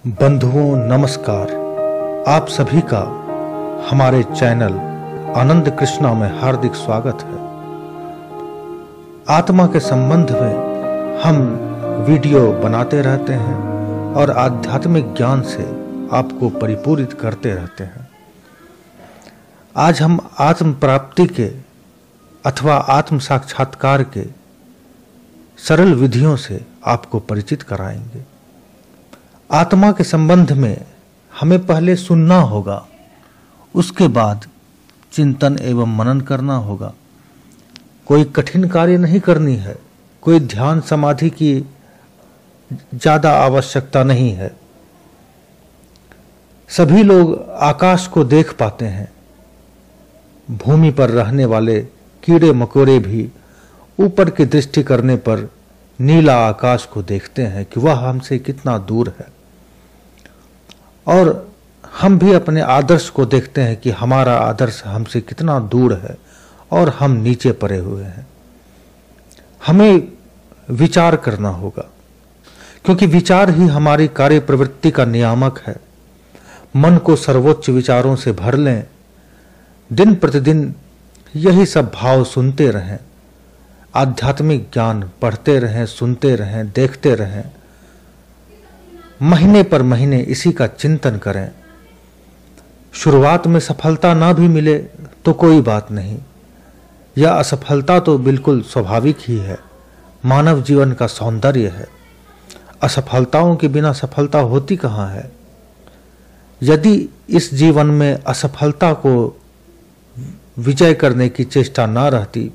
बंधुओं नमस्कार। आप सभी का हमारे चैनल आनंद कृष्णा में हार्दिक स्वागत है। आत्मा के संबंध में हम वीडियो बनाते रहते हैं और आध्यात्मिक ज्ञान से आपको परिपूरित करते रहते हैं। आज हम आत्म प्राप्ति के अथवा आत्म साक्षात्कार के सरल विधियों से आपको परिचित कराएंगे। आत्मा के संबंध में हमें पहले सुनना होगा, उसके बाद चिंतन एवं मनन करना होगा। कोई कठिन कार्य नहीं करनी है, कोई ध्यान समाधि की ज्यादा आवश्यकता नहीं है। सभी लोग आकाश को देख पाते हैं। भूमि पर रहने वाले कीड़े मकोड़े भी ऊपर की दृष्टि करने पर नीला आकाश को देखते हैं कि वह हमसे कितना दूर है। और हम भी अपने आदर्श को देखते हैं कि हमारा आदर्श हमसे कितना दूर है और हम नीचे पड़े हुए हैं। हमें विचार करना होगा, क्योंकि विचार ही हमारी कार्य प्रवृत्ति का नियामक है। मन को सर्वोच्च विचारों से भर लें, दिन प्रतिदिन यही सब भाव सुनते रहें, आध्यात्मिक ज्ञान पढ़ते रहें, सुनते रहें, देखते रहें। महीने पर महीने इसी का चिंतन करें। शुरुआत में सफलता ना भी मिले तो कोई बात नहीं, यह असफलता तो बिल्कुल स्वाभाविक ही है, मानव जीवन का सौंदर्य है। असफलताओं के बिना सफलता होती कहाँ है। यदि इस जीवन में असफलता को विजय करने की चेष्टा ना रहती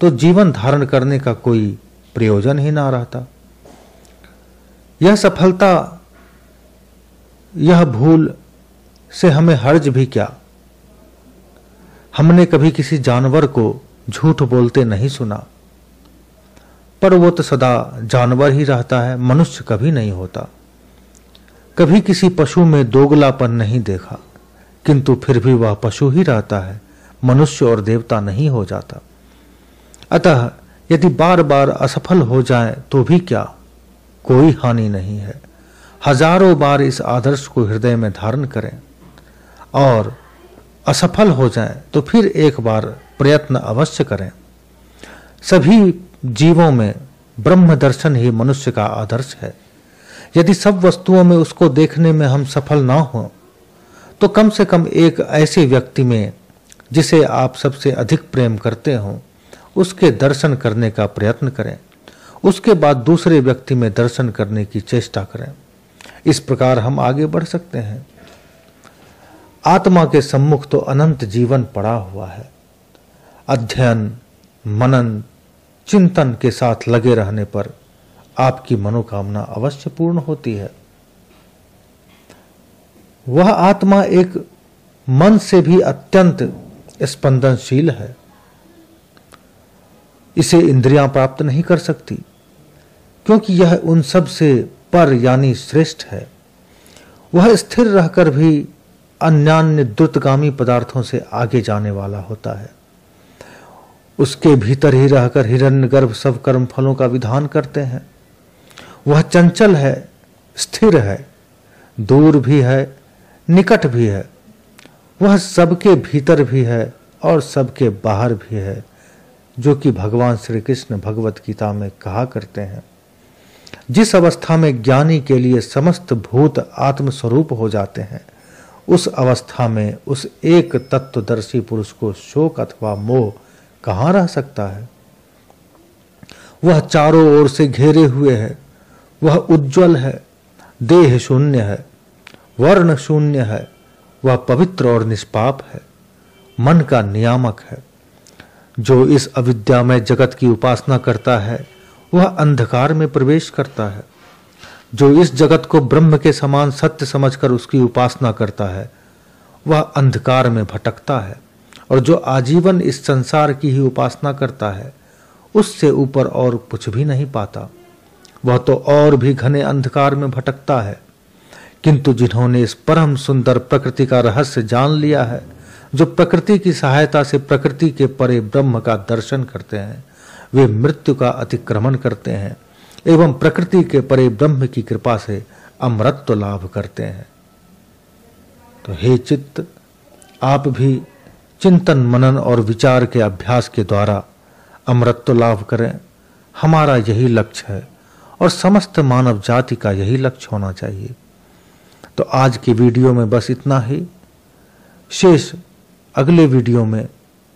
तो जीवन धारण करने का कोई प्रयोजन ही ना रहता। यह सफलता, यह भूल से हमें हर्ज भी क्या। हमने कभी किसी जानवर को झूठ बोलते नहीं सुना, पर वो तो सदा जानवर ही रहता है, मनुष्य कभी नहीं होता। कभी किसी पशु में दोगलापन नहीं देखा, किंतु फिर भी वह पशु ही रहता है, मनुष्य और देवता नहीं हो जाता। अतः यदि बार बार असफल हो जाए तो भी क्या, कोई हानि नहीं है। हजारों बार इस आदर्श को हृदय में धारण करें और असफल हो जाए तो फिर एक बार प्रयत्न अवश्य करें। सभी जीवों में ब्रह्म दर्शन ही मनुष्य का आदर्श है। यदि सब वस्तुओं में उसको देखने में हम सफल ना हो तो कम से कम एक ऐसे व्यक्ति में जिसे आप सबसे अधिक प्रेम करते हो उसके दर्शन करने का प्रयत्न करें। उसके बाद दूसरे व्यक्ति में दर्शन करने की चेष्टा करें। इस प्रकार हम आगे बढ़ सकते हैं। आत्मा के सम्मुख तो अनंत जीवन पड़ा हुआ है। अध्ययन, मनन, चिंतन के साथ लगे रहने पर आपकी मनोकामना अवश्य पूर्ण होती है। वह आत्मा एक मन से भी अत्यंत स्पंदनशील है। इसे इंद्रियां प्राप्त नहीं कर सकती, क्योंकि यह उन सब से पर यानी श्रेष्ठ है। वह स्थिर रहकर भी अन्यान्य द्रुतगामी पदार्थों से आगे जाने वाला होता है। उसके भीतर ही रहकर हिरण्यगर्भ सब कर्म फलों का विधान करते हैं। वह चंचल है, स्थिर है, दूर भी है, निकट भी है। वह सबके भीतर भी है और सबके बाहर भी है, जो कि भगवान श्री कृष्ण भगवत गीता में कहा करते हैं। जिस अवस्था में ज्ञानी के लिए समस्त भूत आत्म स्वरूप हो जाते हैं, उस अवस्था में उस एक तत्वदर्शी पुरुष को शोक अथवा मोह कहाँ रह सकता है। वह चारों ओर से घेरे हुए है। वह उज्जवल है, देह शून्य है, वर्ण शून्य है। वह पवित्र और निष्पाप है, मन का नियामक है। जो इस अविद्यामय जगत की उपासना करता है वह अंधकार में प्रवेश करता है। जो इस जगत को ब्रह्म के समान सत्य समझकर उसकी उपासना करता है वह अंधकार में भटकता है। और जो आजीवन इस संसार की ही उपासना करता है उससे ऊपर और कुछ भी नहीं पाता, वह तो और भी घने अंधकार में भटकता है। किंतु जिन्होंने इस परम सुंदर प्रकृति का रहस्य जान लिया है, जो प्रकृति की सहायता से प्रकृति के परे ब्रह्म का दर्शन करते हैं, वे मृत्यु का अतिक्रमण करते हैं एवं प्रकृति के परे ब्रह्म की कृपा से अमरत्व लाभ करते हैं। तो हे चित्त, आप भी चिंतन मनन और विचार के अभ्यास के द्वारा अमरत्व लाभ करें। हमारा यही लक्ष्य है और समस्त मानव जाति का यही लक्ष्य होना चाहिए। तो आज की वीडियो में बस इतना ही। शेष अगले वीडियो में,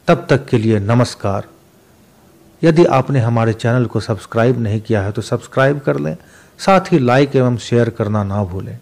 तब तक के लिए नमस्कार। यदि आपने हमारे चैनल को सब्सक्राइब नहीं किया है तो सब्सक्राइब कर लें, साथ ही लाइक एवं शेयर करना ना भूलें।